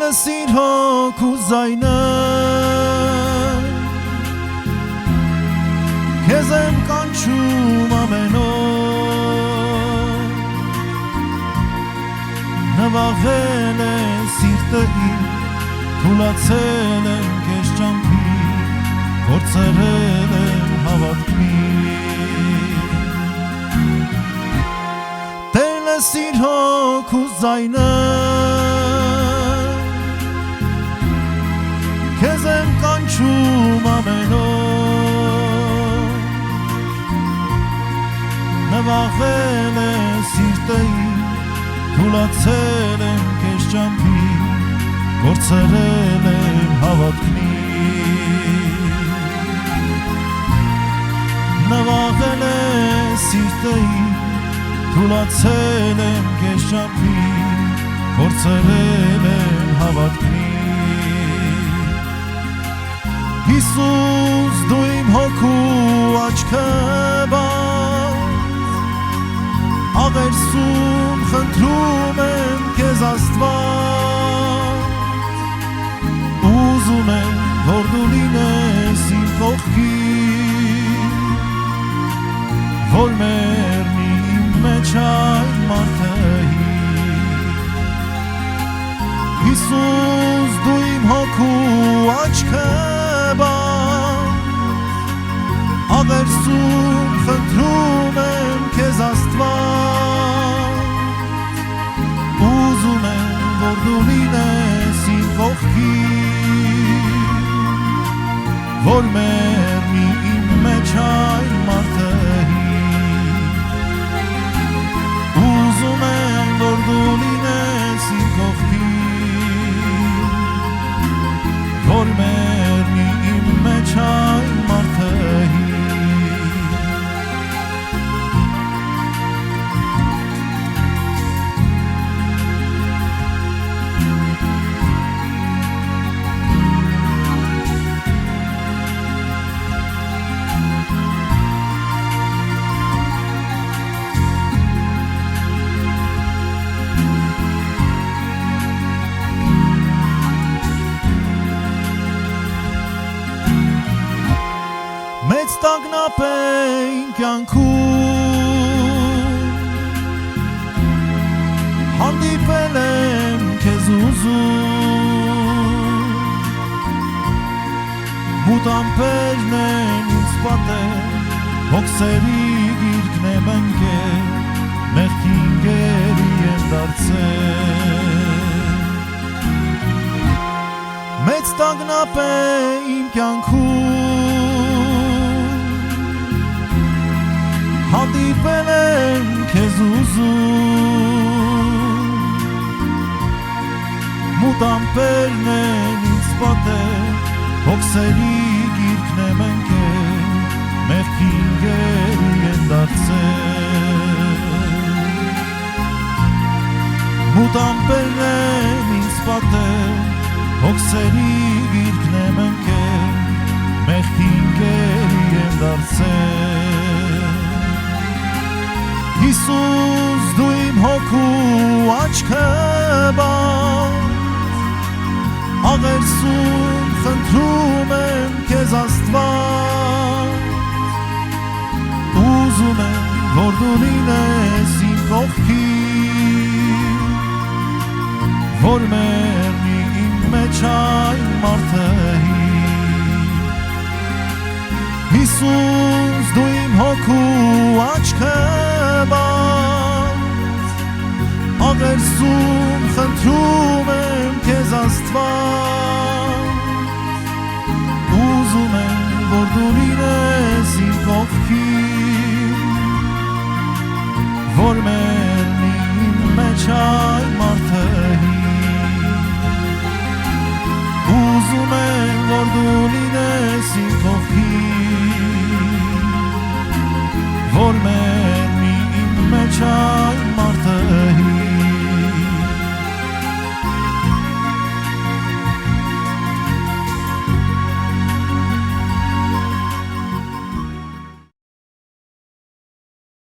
լսիր հոգու զայնը քեզ եմ կանչում ամեն օր նվաղել է սիրտը իմ թուլացել եմ քեզ ճամփի կորցրել եմ հավատքին Տեր լսիր հոգու զայնը քեզ եմ կանչում ամեն օր նվաղել է սիրտը իմ թուլացել եմ քեզ ճամփի կորցրել եմ հավատքին նվաղել է սիրտը իմ թուլացել եմ քեզ ճամփի կորցրել եմ հավատքին Հիսուս դու իմ հոգու աչքը բաց աղերսում խնդրում եմ քեզ Աստված ուզում եմ որ դու լինես իմ կողքին որ մեռնի իմ մեջ այն մարդը Հիսուս դու իմ հոգու աչքը աղերսում խնդրում եմ քեզ Աստված ուզում եմ որ դու լինես իմ կողքին որ մեռնի իմ մեջ այն մարդը ուզում եմ որ դու լինես իմ կողքին որ մեռնի իմ մեջ այն մարդը Մեծ տագնապ էին կյանքում հանդիպել եմ քեզ ուզում մութ ամպերն են ինձ պատել հոգսերի գիրկն եմ ընկել մեղքին գերի եմ դարձել Մեծ տագնապ էին կյանքում հանդիպել եմ քեզ ուզում մութ ամպերն են ինձ պատել հոգսերի գիրկն եմ ընկել մեղքին գերի եմ դարձել մութ ամպերն են ինձ պատել հոգսերի գիրկն եմ ընկել մեղքին գերի եմ դարձել Հիսուս դու իմ հոգու աչքը բաց աղերսում խնդրում եմ քեզ Աստված ուզում եմ որ դու լինես իմ կողքին որ մեռնի իմ մեջ այն մարդը Հիսուս դու իմ հոգու աչքը աղերսում խնդրում եմ քեզ Աստված ուզում եմ որ դու լինես իմ կողքին որ մեռնի իմ մեջ այն մարդը ուզում եմ որ դու լինես իմ կողքին որ մեռնի իմ մեջ այն